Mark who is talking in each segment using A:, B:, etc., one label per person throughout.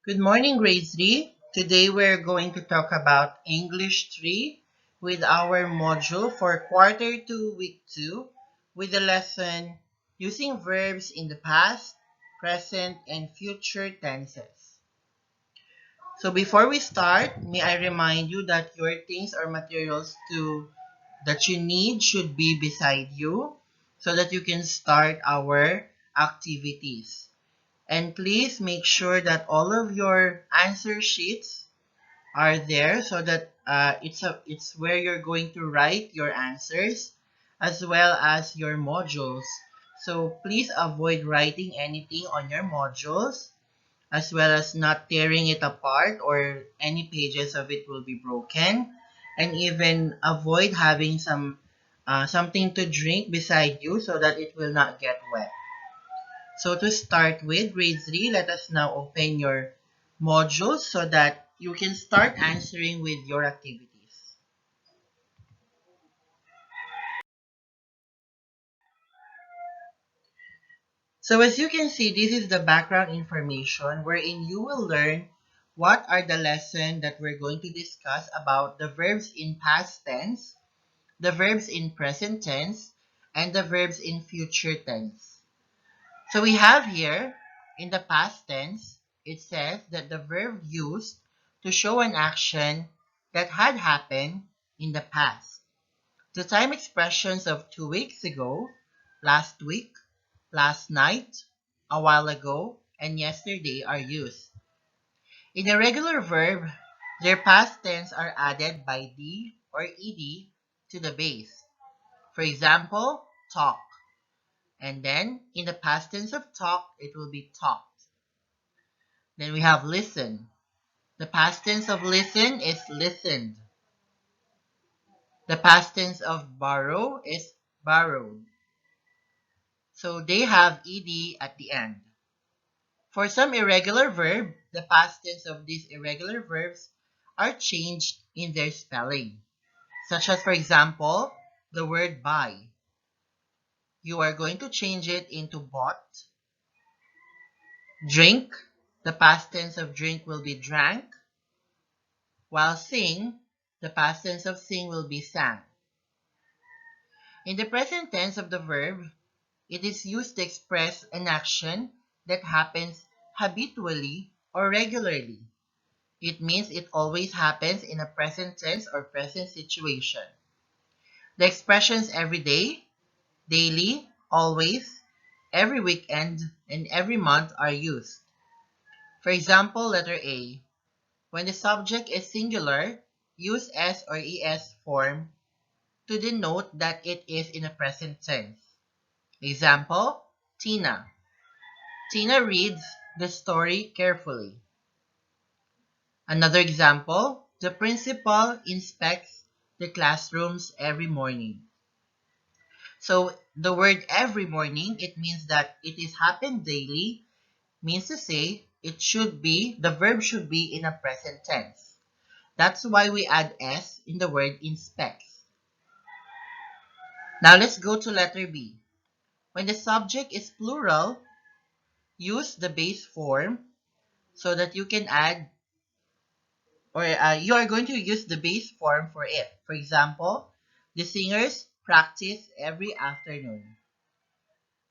A: Good morning, grade 3. Today we're going to talk about English 3 with our module for quarter 2, week 2 with the lesson using verbs in the past, present, and future tenses. So before we start, may I remind you that your things or materials that you need should be beside you so that you can start our activities. And please make sure that all of your answer sheets are there so that it's where you're going to write your answers as well as your modules. So please avoid writing anything on your modules as well as not tearing it apart or any pages of it will be broken, and even avoid having something to drink beside you so that it will not get wet. So to start with, grade 3, let us now open your modules so that you can start answering with your activities. So as you can see, this is the background information wherein you will learn what are the lessons that we're going to discuss about the verbs in past tense, the verbs in present tense, and the verbs in future tense. So we have here, in the past tense, it says that the verb used to show an action that had happened in the past. The time expressions of 2 weeks ago, last week, last night, a while ago, and yesterday are used. In a regular verb, their past tense are added by D or ED to the base. For example, talk. And then, in the past tense of talk, it will be talked. Then we have listen. The past tense of listen is listened. The past tense of borrow is borrowed. So they have ed at the end. For some irregular verb, the past tense of these irregular verbs are changed in their spelling. Such as, for example, the word buy. You are going to change it into bought. Drink. The past tense of drink will be drank. While sing, the past tense of sing will be sang. In the present tense of the verb, it is used to express an action that happens habitually or regularly. It means it always happens in a present tense or present situation. The expressions every day, daily, always, every weekend, and every month are used. For example, letter A. When the subject is singular, use S or ES form to denote that it is in a present tense. Example, Tina. Tina reads the story carefully. Another example, the principal inspects the classrooms every morning. So the word every morning, it means that it is happened daily, means to say the verb should be in a present tense. That's why we add S in the word inspects. Now let's go to letter B. When the subject is plural, use the base form so that you can add or you are going to use the base form for it. For example, the singers practice every afternoon.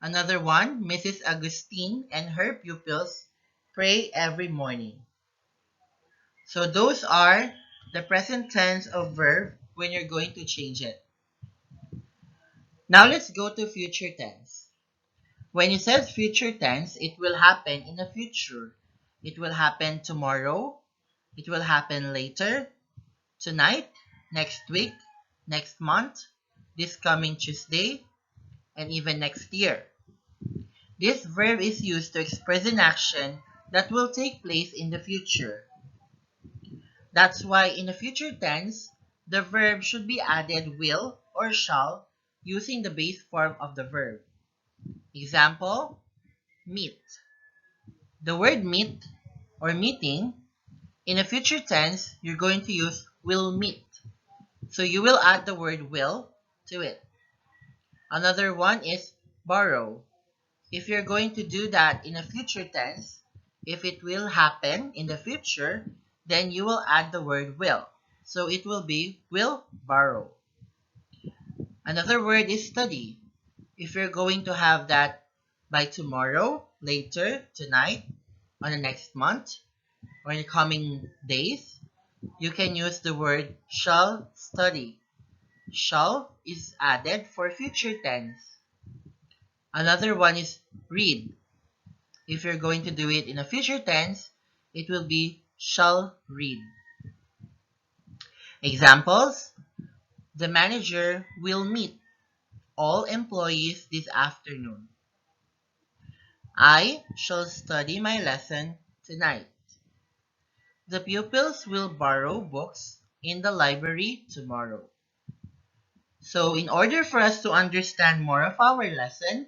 A: Another one, Mrs. Agustin and her pupils pray every morning. So those are the present tense of verb when you're going to change it. Now let's go to future tense. When you said future tense, it will happen in the future. It will happen tomorrow. It will happen later, tonight, next week, next month, this coming Tuesday, and even next year. This verb is used to express an action that will take place in the future. That's why in the future tense, the verb should be added will or shall using the base form of the verb. Example, meet. The word meet or meeting, in a future tense, you're going to use will meet. So you will add the word will to it. Another one is borrow. If you're going to do that in a future tense, If it will happen in the future, then you will add the word will. So it will be will borrow. Another word is study. If you're going to have that by tomorrow, later, tonight, on the next month, or in the coming days, you can use the word shall study. Shall is added for future tense. Another one is read. If you're going to do it in a future tense, it will be shall read. Examples: the manager will meet all employees this afternoon. I shall study my lesson tonight. The pupils will borrow books in the library tomorrow. So in order for us to understand more of our lesson,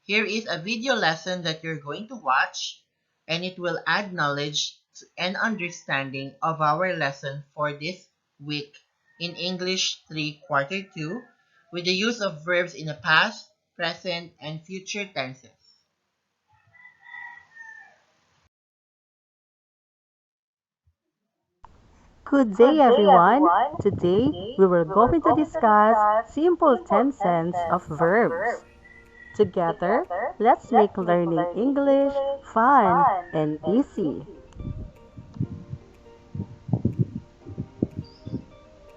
A: here is a video lesson that you're going to watch, and it will add knowledge and understanding of our lesson for this week in English 3 Quarter 2 with the use of verbs in the past, present, and future tenses.
B: Good day, everyone. Today, we were going to discuss simple tenses of verbs. Together, let's make learning English fun and easy.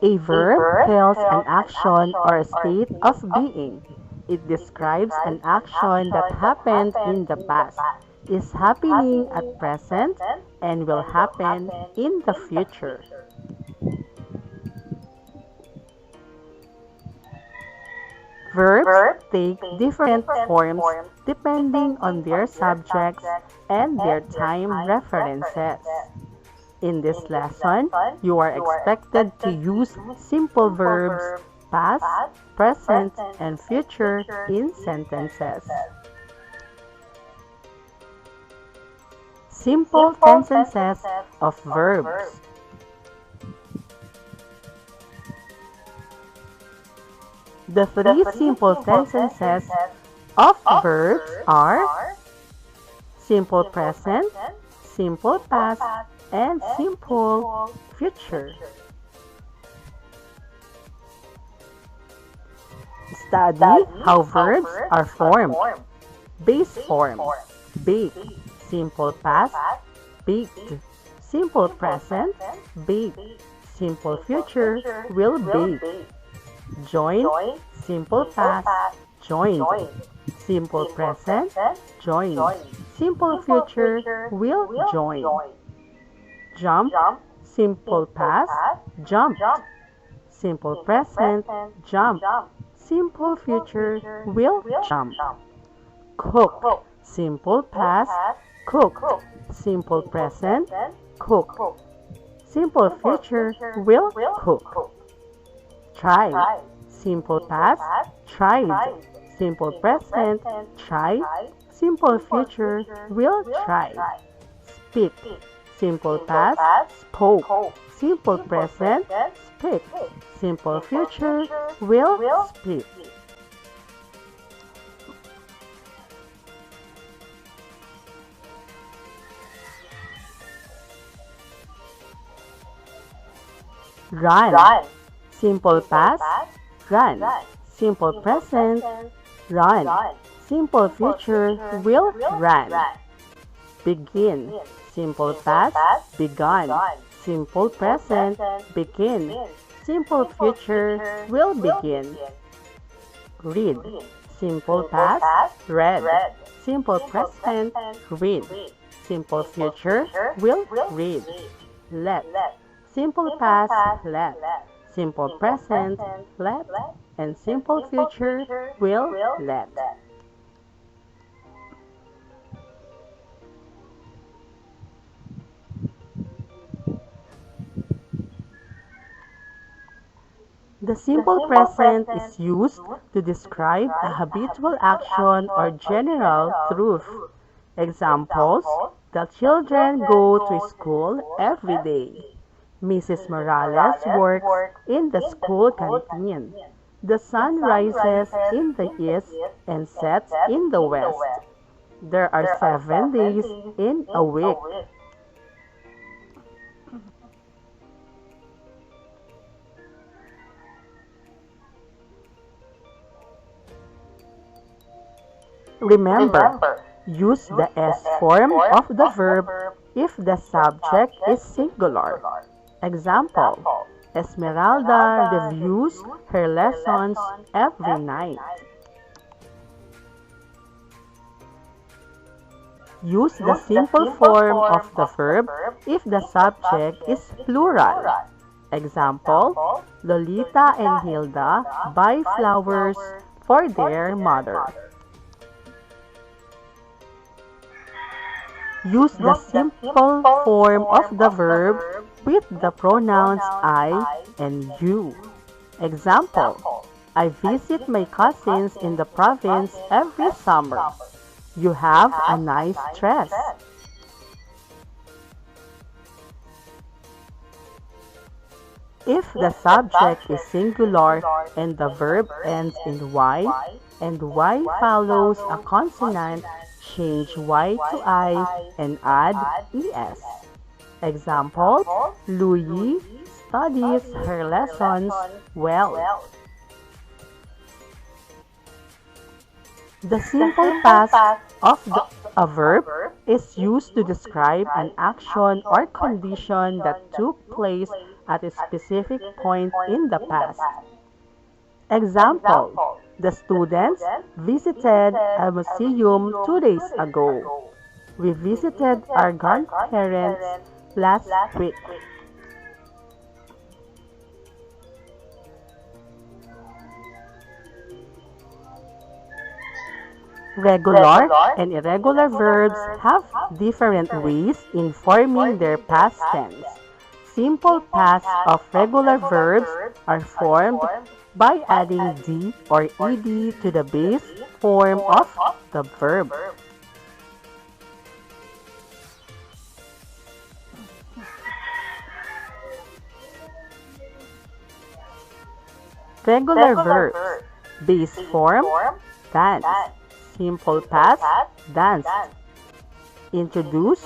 B: A verb tells an action or a state of being. It describes an action that happened in the past, is happening at present, and will happen in the future. Verbs take different forms depending on their subjects and their time references. In this lesson, you are expected to use simple verbs, past, present, and future in sentences. Simple tenses of verbs. The three simple tenses of verbs are simple present, simple past, and simple future. Study how verbs are formed. Base form: bake, simple past, baked, simple present, baked, simple future, will bake. Join, simple past, joined. Simple present, joined. Simple future, will join. Jump, simple past, jumped. Simple present, jump. Simple future, will jump. Cook, simple past, cooked. Simple present, cook. Simple future, will cook. Try, simple past, tried. Simple present, tried. Simple future, will try. Speak, simple past, spoke. Simple present, speak. Simple future, will speak. Run, simple past, run. Simple present, run. Simple future, will run. Begin, simple past, begun. Simple present, begin. Simple future, will begin. Read, simple past, read. Simple present, read. Simple future, will read. Let, simple past, let. Simple present, let. And simple future, will let. The simple present is used to describe a habitual action or general truth. Examples: the children go to school every day. Mrs. Morales works in the school canteen. The sun rises in the east and sets in the west. There are 7 days in a week. Remember, use the S form of the verb if the subject is singular. Example, Esmeralda reviews her lessons every night. Use the simple form of the verb if the subject is plural. Example, Lolita and Hilda buy flowers for their mother. Use the simple form of the verb with the pronouns I and you. Example, I visit my cousins in the province every summer. You have a nice dress. If the subject is singular and the verb ends in Y and Y follows a consonant, change Y to I and add ES. Example, Louie studies her lessons well. The simple past of a verb is used to describe an action or condition that took place at a specific point in the past. Example, the students visited a museum 2 days ago. We visited our grandparents last week. Regular and irregular verbs have different ways in forming their past tense. Simple past of regular verbs are formed by adding D or ED to the base form of the verb. Regular verbs. Base form, dance. Simple past, danced. Introduce,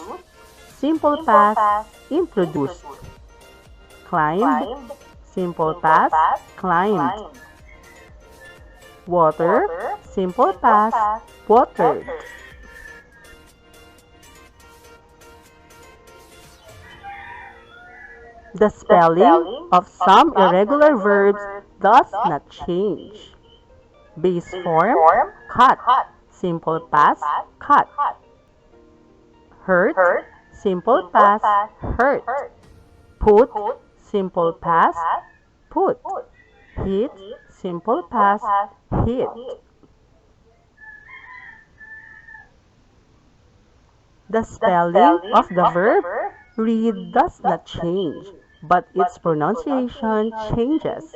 B: simple past, introduced. Climb, simple past, climbed. Water, simple past, watered. The spelling of some irregular verbs does not change. Base form, cut. Simple past, cut. Hurt, simple past, hurt. Put, simple past, put. Hit, simple past, hit. The spelling of the verb read does not change, but its pronunciation changes.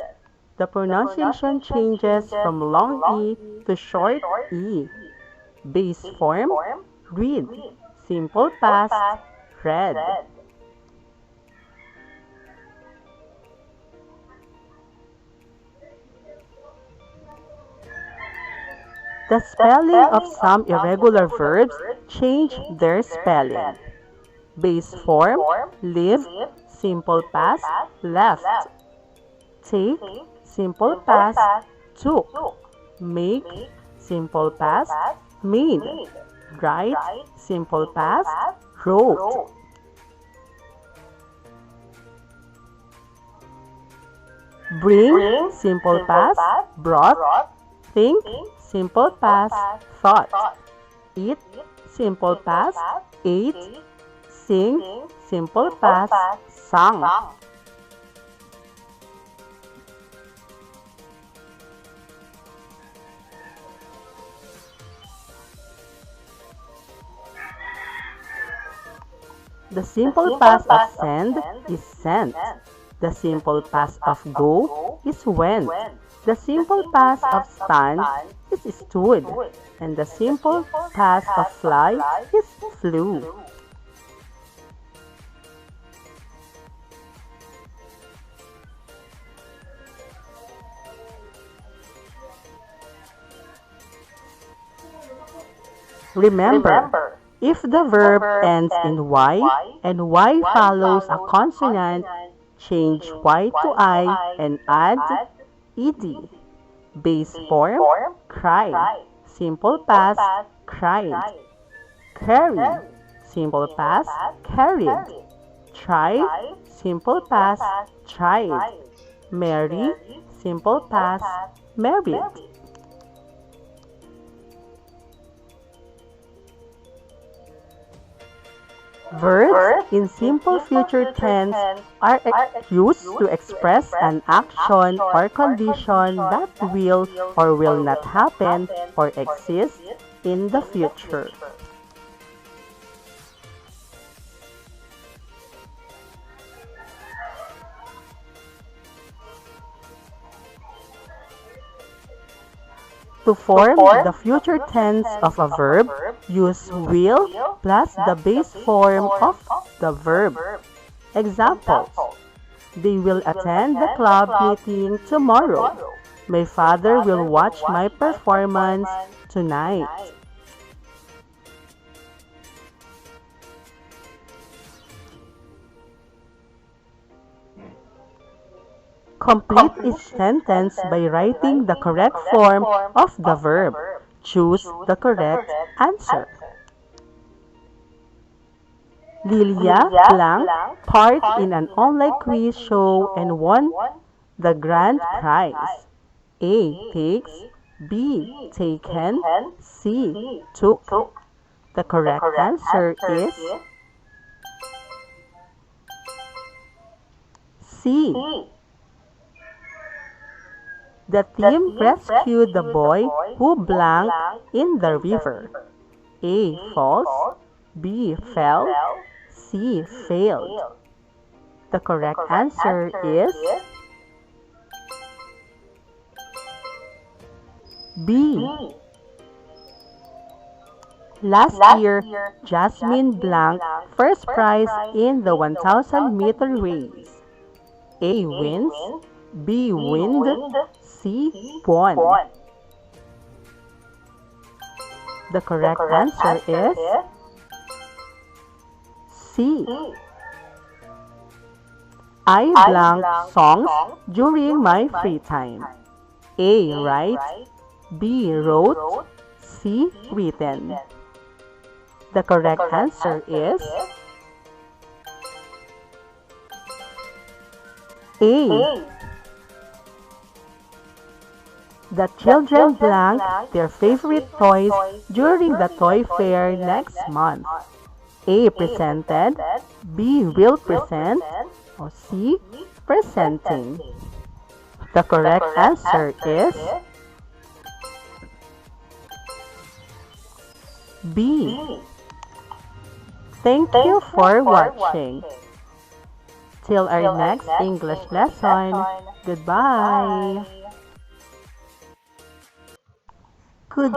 B: The pronunciation changes from long E to short E. Base form, read. Simple past, read. The spelling of some irregular verbs change their spelling. Base form, live. Simple past, left. Take, simple past, took. Make, simple past, made. Write, simple past, wrote. Bring, simple past, brought. Think, simple past, thought. Eat, simple past, ate. Sing, simple past, sang. The simple past of send is sent. The simple past of go is went. The simple past of stand is stood. And the simple past of fly is flew. Remember, if the verb ends in Y and Y follows a consonant, change Y to I and add ed. Base form, cry. Simple past, cried. Carry, simple past, carried. Try, simple past, tried. Marry, simple past, married. Verbs in simple future tense are used to express an action or condition that will or will not happen or exist in the future. To form the future tense of a verb, use will plus the base form of the verb. Examples: they will attend the club meeting tomorrow. My father will watch my performance tonight. Complete each sentence by writing the correct form of the verb. Choose the correct answer. Lilia Blanc part in an online quiz show and won the grand prize. A. Takes. B. Taken. C. Took. The correct answer is C. The team rescued the boy who blank in the river. A. Falls. B. Fell. C. Failed. The correct answer is B. Last year, Jasmine blanked first prize in the 1,000-meter race. A. Wins. B. Wind. C. Won. The correct answer is C. I blank songs during my free time. A. Write. B. Wrote. C. Written. The correct answer is A. The children blank their favorite toys during the toy fair next month. A. Presented. B. Will present. Or C. Presenting. The correct answer is B. Thank you for watching. Till our next English lesson. Goodbye. Good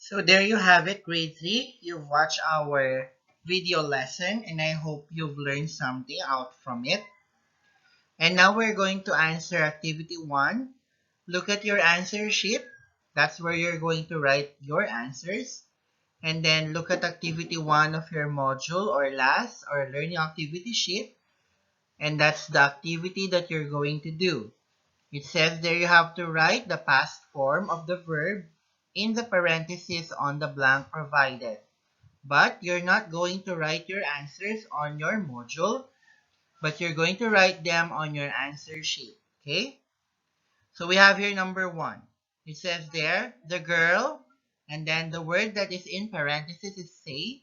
A: So there you have it, grade 3. You've watched our video lesson and I hope you've learned something out from it. And now we're going to answer activity 1. Look at your answer sheet. That's where you're going to write your answers. And then look at activity 1 of your module or last or learning activity sheet. And that's the activity that you're going to do. It says there you have to write the past form of the verb in the parentheses on the blank provided. But you're not going to write your answers on your module, but you're going to write them on your answer sheet. Okay? So we have here number 1. It says there, the girl, and then the word that is in parentheses is say,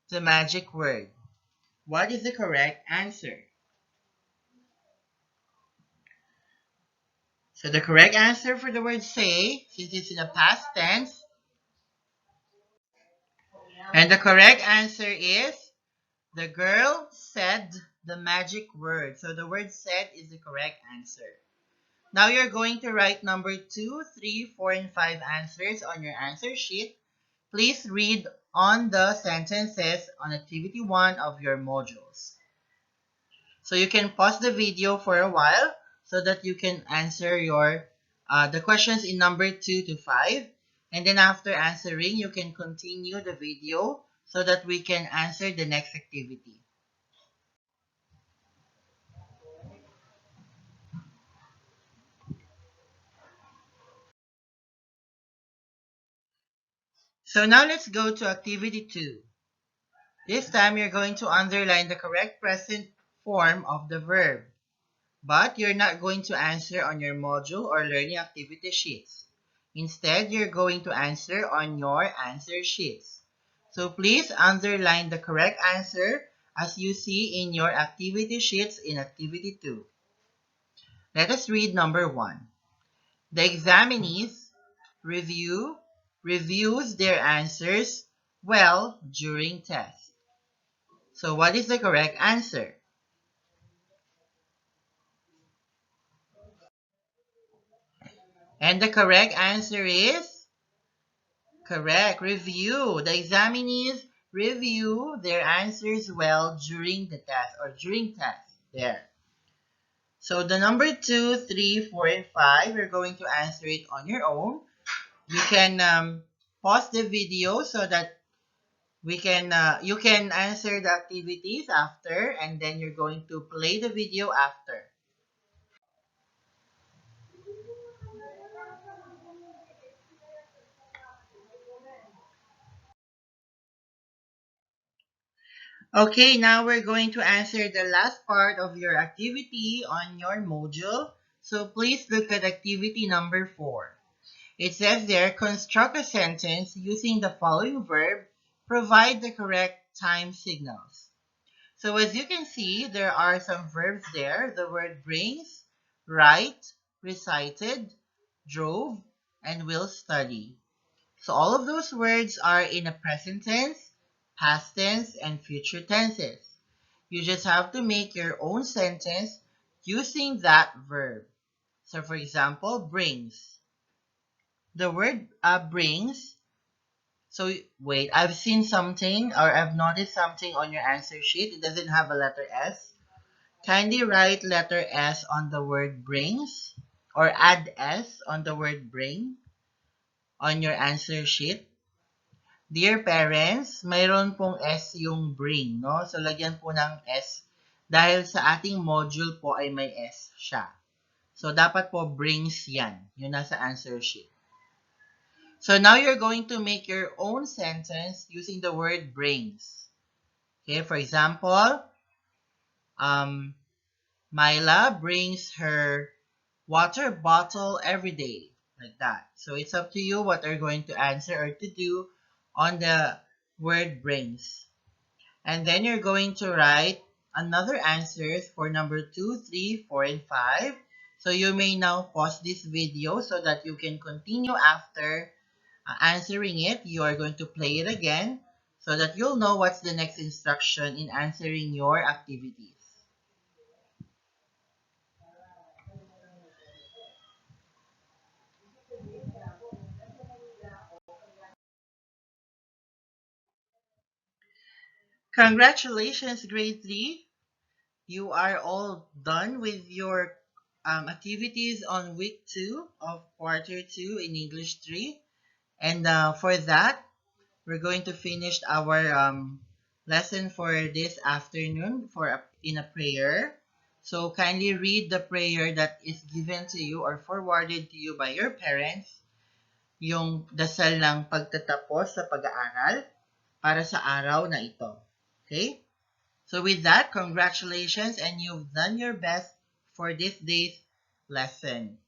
A: the magic word. What is the correct answer? So the correct answer for the word say, since it's in a past tense, and the correct answer is the girl said the magic word. So the word said is the correct answer. Now you're going to write number 2, 3, 4, and 5 answers on your answer sheet. Please read on the sentences on activity 1 of your modules. So you can pause the video for a while so that you can answer the questions in number 2 to 5. And then after answering, you can continue the video so that we can answer the next activity. So now let's go to activity 2. This time you're going to underline the correct present form of the verb. But you're not going to answer on your module or learning activity sheets. Instead, you're going to answer on your answer sheets. So please underline the correct answer as you see in your activity sheets in activity 2. Let us read number 1. The examinees reviews their answers well during test. So what is the correct answer? And the correct answer is correct. Review. The examinees review their answers well during the test or during test. There. So the number 2, 3, 4, and 5, you're going to answer it on your own. You can pause the video so that you can answer the activities after, and then you're going to play the video after. Okay, now we're going to answer the last part of your activity on your module. So please look at activity number 4. It says there, construct a sentence using the following verb, provide the correct time signals. So as you can see, there are some verbs there. The word brings, write, recited, drove, and will study. So all of those words are in a present tense, past tense, and future tenses. You just have to make your own sentence using that verb. So for example, brings. The word brings. So wait, I've seen something or I've noticed something on your answer sheet. It doesn't have a letter S. Kindly write letter S on the word brings or add S on the word bring on your answer sheet. Dear parents, mayroon pong S yung bring, no? So, lagyan po ng S dahil sa ating module po ay may S siya. So, dapat po brings yan. Yun nasa answer sheet. So, now you're going to make your own sentence using the word brings. Okay, for example, Myla brings her water bottle every day. Like that. So, it's up to you what you're going to answer or to do on the word brings. And then you're going to write another answers for number 2, 3, 4, and 5. So you may now pause this video so that you can continue after answering it. You are going to play it again so that you'll know what's the next instruction in answering your activities. Congratulations, grade 3. You are all done with your activities on week 2 of quarter 2 in English 3. And for that, we're going to finish our lesson for this afternoon in a prayer. So kindly read the prayer that is given to you or forwarded to you by your parents, yung dasal ng pagtatapos sa pag-aaral para sa araw na ito. Okay? So with that, congratulations and you've done your best for this day's lesson.